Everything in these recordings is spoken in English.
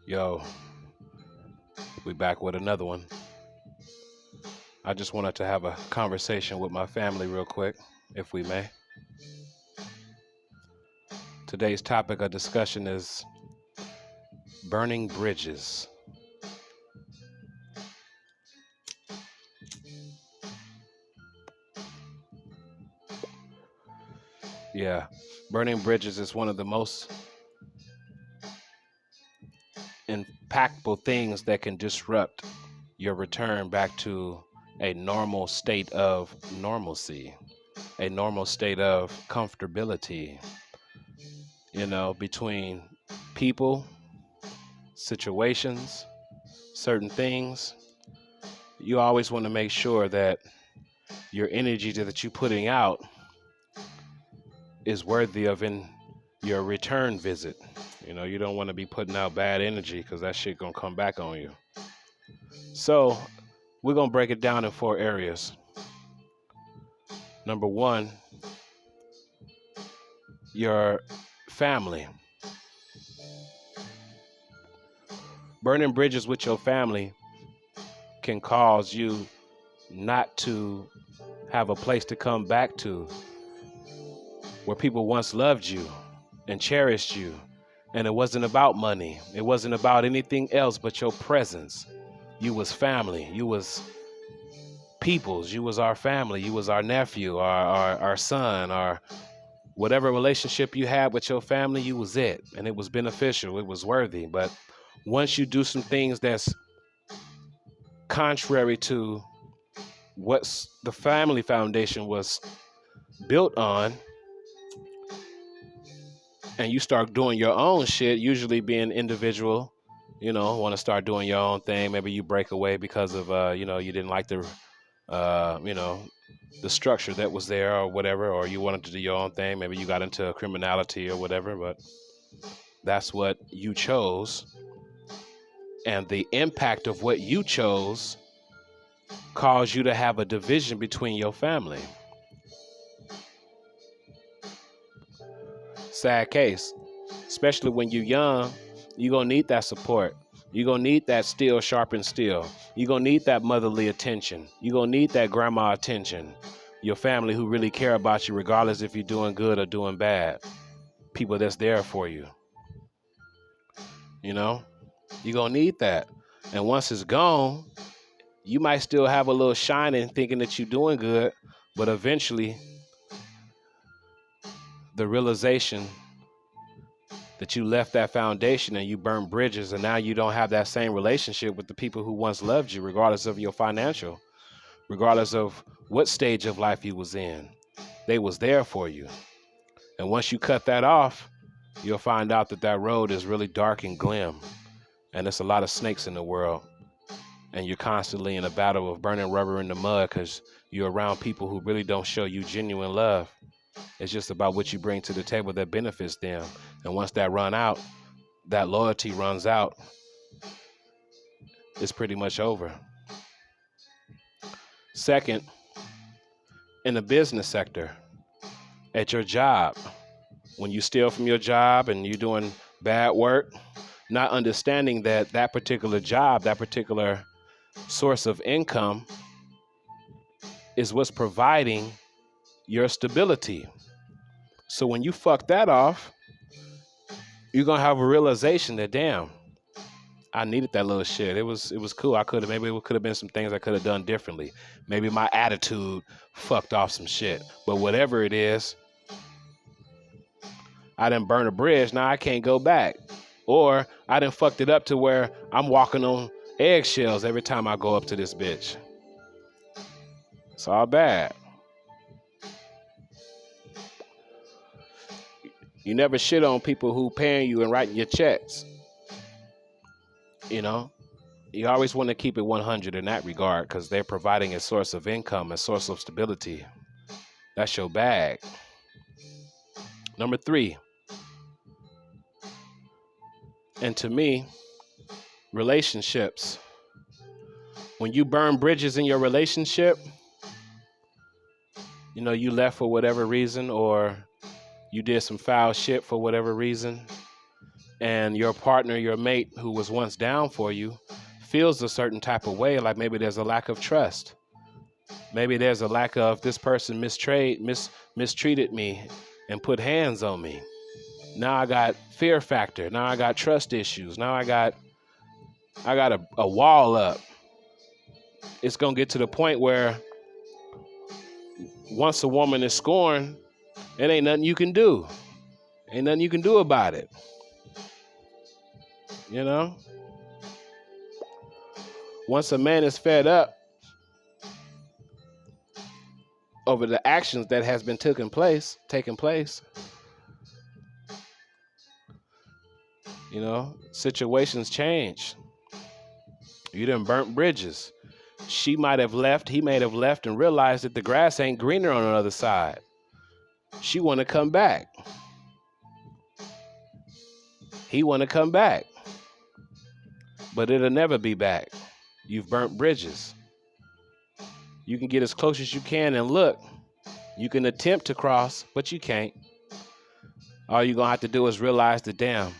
Yo, we back with another one. I just wanted to have a conversation with my family real quick, if we may. Today's topic of discussion is burning bridges. Yeah, burning bridges is one of the most impactful things that can disrupt your return back to a normal state of normalcy, a normal state of comfortability, between people, situations, certain things. You always want to make sure that your energy that you're putting out is worthy of in your return visit. You don't want to be putting out bad energy because that shit gonna come back on you. So we're gonna break it down in four areas. Number one, your family. Burning bridges with your family can cause you not to have a place to come back to where people once loved you and cherished you. And it wasn't about money. It wasn't about anything else but your presence. You was family. You was peoples. You was our family. You was our nephew, our son, our whatever relationship you had with your family, you was it. And it was beneficial. It was worthy. But once you do some things that's contrary to what the family foundation was built on, and you start doing your own shit, usually being individual, want to start doing your own thing. Maybe you break away because of, you didn't like uh, you know, the structure that was there or whatever, or you wanted to do your own thing. Maybe you got into criminality or whatever, but that's what you chose. And the impact of what you chose caused you to have a division between your family. Sad case, especially when you're young, you're going to need that support. You're going to need that steel sharpened steel. You're going to need that motherly attention. You're going to need that grandma attention. Your family who really care about you, regardless if you're doing good or doing bad. People that's there for you. You're going to need that. And once it's gone, you might still have a little shining thinking that you're doing good, but eventually the realization that you left that foundation and you burned bridges, and now you don't have that same relationship with the people who once loved you, regardless of your financial, regardless of what stage of life you was in. They was there for you. And once you cut that off, you'll find out that that road is really dark and glim, and there's a lot of snakes in the world, and you're constantly in a battle of burning rubber in the mud because you're around people who really don't show you genuine love. It's just about what you bring to the table that benefits them. And once that loyalty runs out, it's pretty much over. Second, in the business sector, at your job, when you steal from your job and you're doing bad work, not understanding that particular job, that particular source of income is what's providing your stability. So when you fuck that off, you're going to have a realization that, damn, I needed that little shit. It was cool. Maybe it could have been some things I could have done differently. Maybe my attitude fucked off some shit. But whatever it is, I done burned a bridge. Now I can't go back. Or I done fucked it up to where I'm walking on eggshells every time I go up to this bitch. It's all bad. You never shit on people who paying you and writing your checks. You always want to keep it 100 in that regard because they're providing a source of income, a source of stability. That's your bag. Number 3. And to me, relationships. When you burn bridges in your relationship, you left for whatever reason, or you did some foul shit for whatever reason, and your partner, your mate who was once down for you, feels a certain type of way, like maybe there's a lack of trust. Maybe there's a lack of this person mistreated me and put hands on me. Now I got fear factor. Now I got trust issues. Now I got a wall up. It's gonna get to the point where once a woman is scorned, it ain't nothing you can do. Ain't nothing you can do about it. You know? Once a man is fed up over the actions that has been taking place, you know, situations change. You done burnt bridges. She might have left, he may have left and realized that the grass ain't greener on the other side. She want to come back. He want to come back. But it'll never be back. You've burnt bridges. You can get as close as you can and look. You can attempt to cross, but you can't. All you're going to have to do is realize that, damn,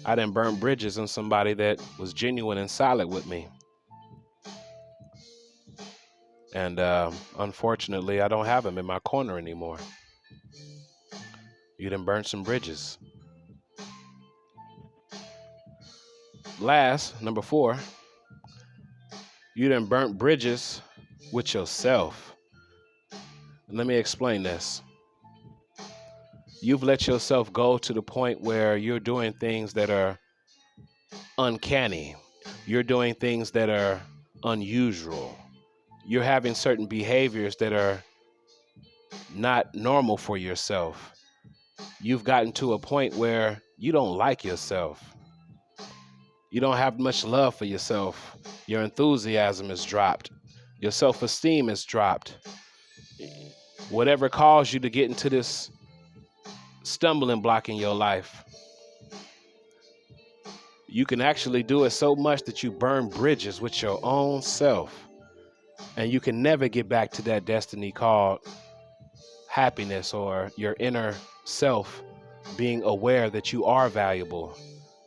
I done burnt bridges on somebody that was genuine and solid with me. And unfortunately, I don't have him in my corner anymore. You done burnt some bridges. Last, number 4, you done burnt bridges with yourself. Let me explain this. You've let yourself go to the point where you're doing things that are uncanny. You're doing things that are unusual. You're having certain behaviors that are not normal for yourself. You've gotten to a point where you don't like yourself. You don't have much love for yourself. Your enthusiasm is dropped. Your self-esteem is dropped. Whatever caused you to get into this stumbling block in your life, you can actually do it so much that you burn bridges with your own self. And you can never get back to that destiny called happiness, or your inner self being aware that you are valuable.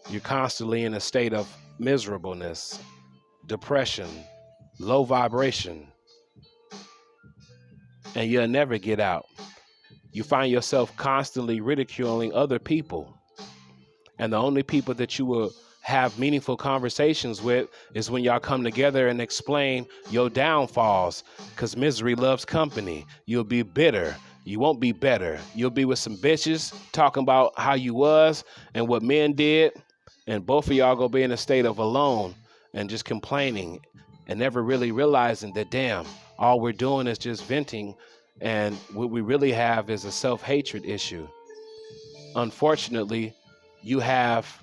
You're constantly in a state of miserableness, depression, low vibration, and you'll never get out. You find yourself constantly ridiculing other people. And the only people that you will have meaningful conversations with is when y'all come together and explain your downfalls, because misery loves company. You'll be bitter. You won't be better. You'll be with some bitches talking about how you was and what men did, and both of y'all gonna be in a state of alone and just complaining and never really realizing that, damn, all we're doing is just venting, and what we really have is a self-hatred issue. Unfortunately, you have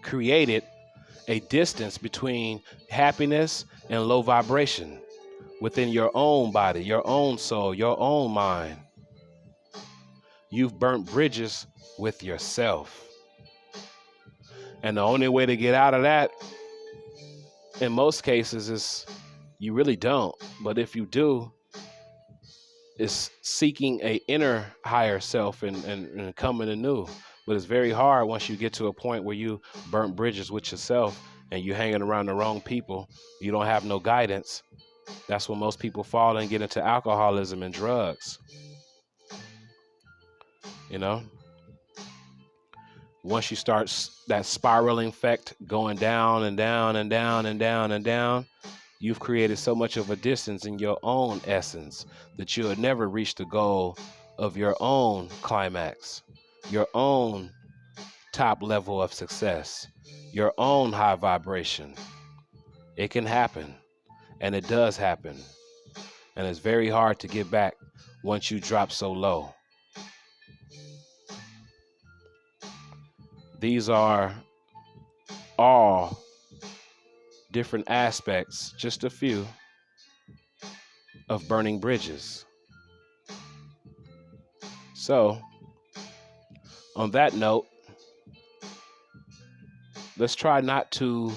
created a distance between happiness and low vibration within your own body, your own soul, your own mind. You've burnt bridges with yourself. And the only way to get out of that, in most cases, is you really don't. But if you do, it's seeking a inner higher self and coming anew. But it's very hard once you get to a point where you burnt bridges with yourself and you're hanging around the wrong people. You don't have no guidance. That's when most people fall and get into alcoholism and drugs. You know? Once you start that spiraling effect going down and down and down and down and down, you've created so much of a distance in your own essence that you'll never reach the goal of your own climax, your own top level of success, your own high vibration. It can happen, and it does happen. And it's very hard to get back once you drop so low. These are all different aspects, just a few, of burning bridges. So, on that note, let's try not to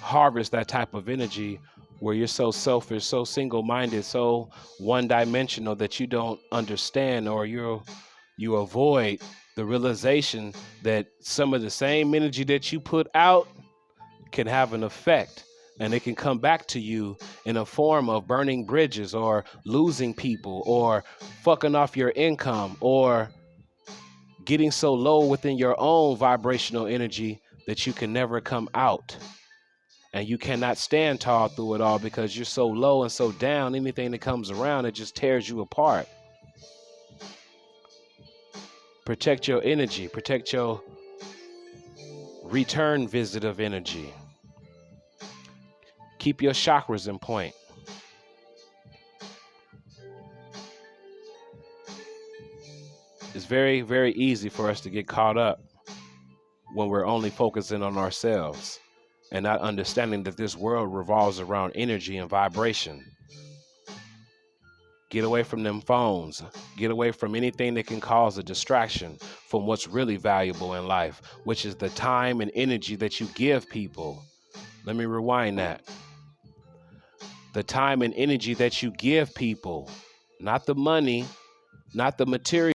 harvest that type of energy where you're so selfish, so single-minded, so one-dimensional that you don't understand, or you avoid The realization that some of the same energy that you put out can have an effect, and it can come back to you in a form of burning bridges or losing people or fucking off your income or getting so low within your own vibrational energy that you can never come out. And you cannot stand tall through it all because you're so low and so down. Anything that comes around, it just tears you apart. Protect your energy. Protect your return visit of energy. Keep your chakras in point. It's very, very easy for us to get caught up when we're only focusing on ourselves and not understanding that this world revolves around energy and vibration. Get away from them phones. Get away from anything that can cause a distraction from what's really valuable in life, which is the time and energy that you give people. Let me rewind that. The time and energy that you give people, not the money, not the material.